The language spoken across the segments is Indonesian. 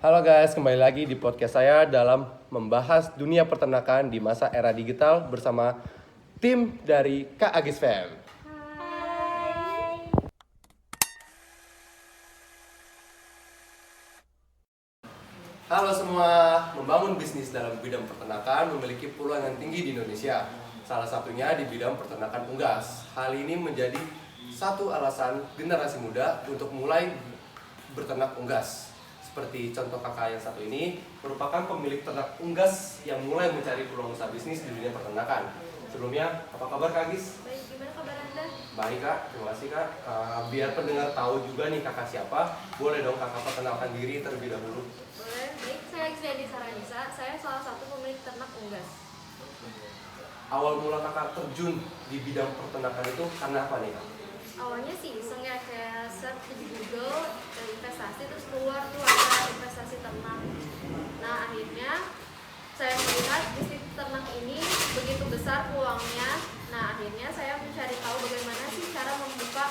Halo guys, kembali lagi di podcast saya dalam membahas dunia peternakan di masa era digital bersama tim dari Kak Agis Fam. Hai. Halo semua, membangun bisnis dalam bidang peternakan memiliki peluang yang tinggi di Indonesia. Salah satunya di bidang peternakan unggas. Hal ini menjadi satu alasan generasi muda untuk mulai berternak unggas. Seperti contoh kakak yang satu ini merupakan pemilik ternak unggas yang mulai mencari peluang usaha bisnis di dunia peternakan. Sebelumnya, apa kabar Kak Agis? Baik, gimana kabar Anda? Baik Kak, terima kasih Kak. Biar pendengar tahu juga nih kakak siapa, boleh dong kakak perkenalkan diri terlebih dahulu. Boleh. Baik, saya Giseli Saranisa. Saya salah satu pemilik ternak unggas. Awal mula kakak terjun di bidang peternakan itu karena apa nih Kak? Awalnya sih iseng ya, kayak search di Google investasi, terus keluar tuh ada investasi ternak. Nah, akhirnya saya melihat bisnis ternak ini begitu besar peluangnya. Nah, akhirnya saya mencari tahu bagaimana sih cara membuka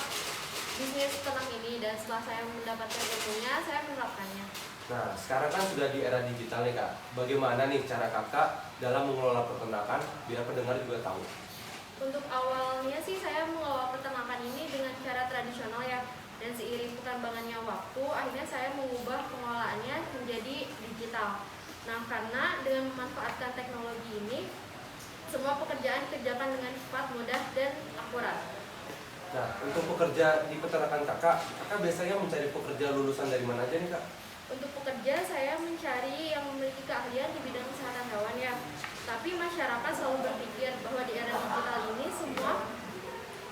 bisnis ternak ini, dan setelah saya mendapatkan ilmunya, saya menerapkannya. Nah, sekarang kan sudah di era digital nih Kak. Bagaimana nih cara kakak dalam mengelola peternakan biar pendengar juga tahu? Untuk awalnya sih saya mengelola peternakan ini dengan cara tradisional ya, dan seiring perkembangannya waktu, akhirnya saya mengubah pengelolaannya menjadi digital. Nah, karena dengan memanfaatkan teknologi ini, semua pekerjaan dikerjakan dengan cepat, mudah, dan akurat. Nah, untuk pekerja di peternakan kakak biasanya mencari pekerja lulusan dari mana aja nih Kak? Untuk pekerja, saya mencari yang memiliki keahlian di bidang kesehatan hewan ya. Tapi masyarakat selalu berpikir bahwa di era digital ini semua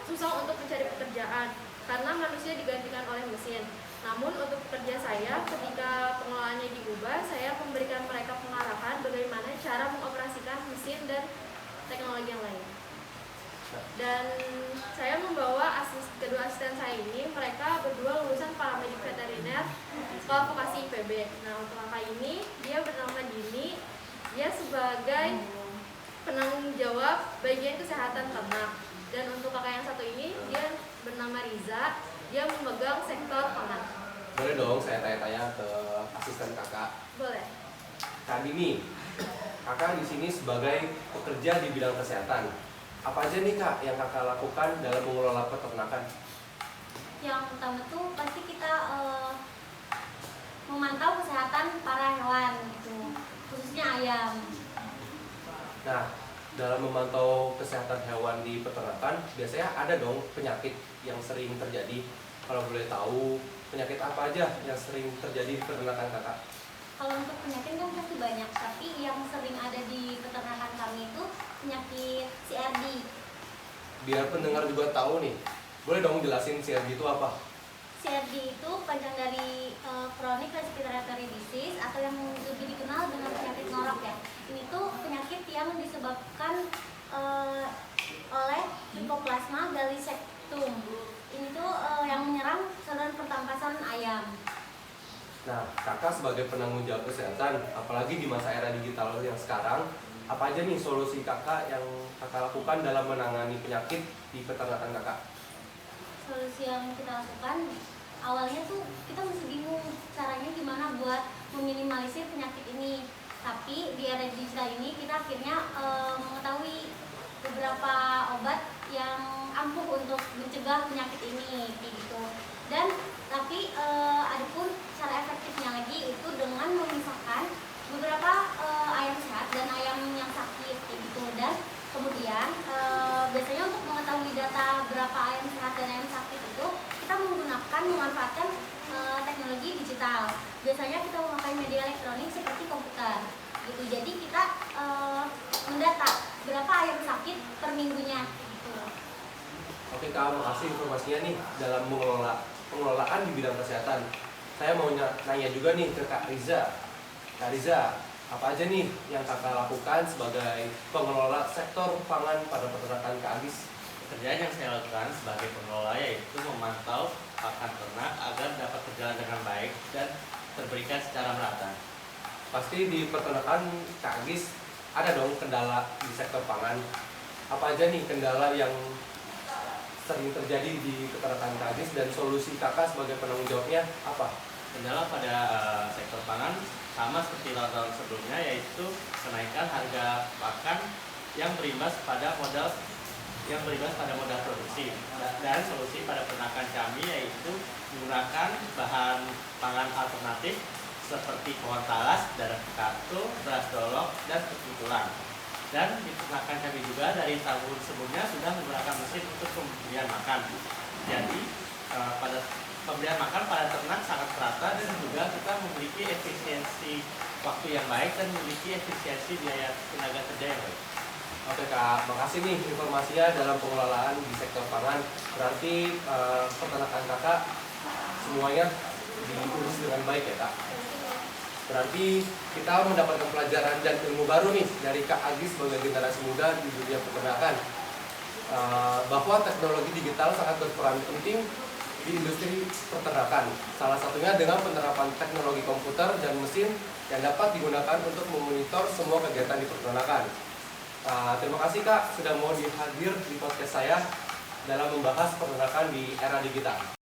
susah untuk mencari pekerjaan karena manusia digantikan oleh mesin. Namun untuk pekerja saya, ketika pengelolaannya diubah, saya memberikan mereka pengarahan bagaimana cara mengoperasikan mesin dan teknologi yang lain. Dan saya membawa kedua asisten saya ini, mereka berdua lulusan paramedik veteriner sekolah vokasi IPB. Nah, untuk kakak ini, dia bernama Dini. Dia sebagai penanggung jawab bagian kesehatan ternak. Dan untuk kakak yang satu ini, dia bernama Riza. Dia memegang sektor pangan. Boleh dong saya tanya-tanya ke asisten kakak. Boleh. Kak Dini, kakak di sini sebagai pekerja di bidang kesehatan. Apa aja nih Kak yang kakak lakukan dalam mengelola peternakan? Yang pertama tuh pasti kita memantau kesehatan para hewan gitu, khususnya ayam. Nah, dalam memantau kesehatan hewan di peternakan, biasanya ada dong penyakit yang sering terjadi. Kalau boleh tahu, penyakit apa aja yang sering terjadi di peternakan kakak? Kalau untuk penyakit kan pasti banyak, tapi yang sering ada di peternakan kami itu penyakit CRD. Biar pendengar juga tahu nih, boleh dong jelasin CRD itu apa? CRD itu panjang dari chronic respiratory disease atau yang lebih dikenal dengan penyakit ngorok ya. Ini tuh penyakit yang disebabkan oleh Mycoplasma gallisectum. Ini tuh yang menyerang saluran pernapasan ayam. Nah, kakak sebagai penanggung jawab kesehatan, apalagi di masa era digital yang sekarang, apa aja nih solusi kakak yang kakak lakukan dalam menangani penyakit di peternakan kakak? Solusi yang kita lakukan awalnya tuh kita masih bingung caranya gimana buat meminimalisir penyakit ini. Tapi di era digital ini kita akhirnya mengetahui beberapa obat yang ampuh untuk mencegah penyakit ini kayak gitu. Dan tapi ada pun cara efektifnya lagi itu dengan memisahkan beberapa ayam sehat dan ayam yang sakit kayak gitu. Dan kemudian biasanya untuk mengetahui data berapa ayam sehat dan ayam sakit itu kita memanfaatkan teknologi digital. Biasanya kita memakai media elektronik seperti komputer gitu. Jadi kita mendata berapa ayam sakit per minggunya gitu. Oke Kak, makasih informasinya nih dalam pengelolaan di bidang kesehatan. Saya mau nanya juga nih ke Kak Riza. Kak Riza, apa aja nih yang kakak lakukan sebagai pengelola sektor pangan pada peternakan Kak Agis? Pekerjaan yang saya lakukan sebagai pengelola yaitu memantau pakan ternak agar dapat berjalan dengan baik dan terberikan secara merata. Pasti di peternakan Kak Agis ada dong kendala di sektor pangan. Apa aja nih kendala yang sering terjadi di peternakan Kak Agis dan solusi kakak sebagai penanggung jawabnya apa? Kendala pada sektor pangan sama seperti tahun sebelumnya, yaitu kenaikan harga pakan yang berimbas pada modal produksi. Dan solusi pada peternakan kami yaitu menggunakan bahan pangan alternatif seperti pohon talas, darah kartu, beras dolok, dan tepung tulang. Dan di peternakan kami juga dari tahun sebelumnya sudah menggunakan mesin untuk pemberian makan. Jadi pada pemberian makan pada ternak sangat merata, dan juga kita memiliki efisiensi waktu yang baik dan memiliki efisiensi biaya tenaga kerja yang baik. Oke Kak, makasih nih informasinya dalam pengelolaan di sektor pangan. Berarti peternakan Kakak semuanya diurus dengan baik ya Kak? Berarti kita mendapatkan pelajaran dan ilmu baru nih dari Kak Agis sebagai generasi muda di dunia peternakan. Bahwa teknologi digital sangat berperan penting di industri peternakan. Salah satunya dengan penerapan teknologi komputer dan mesin yang dapat digunakan untuk memonitor semua kegiatan di peternakan. Terima kasih Kak sudah mau dihadir di podcast saya dalam membahas peternakan di era digital.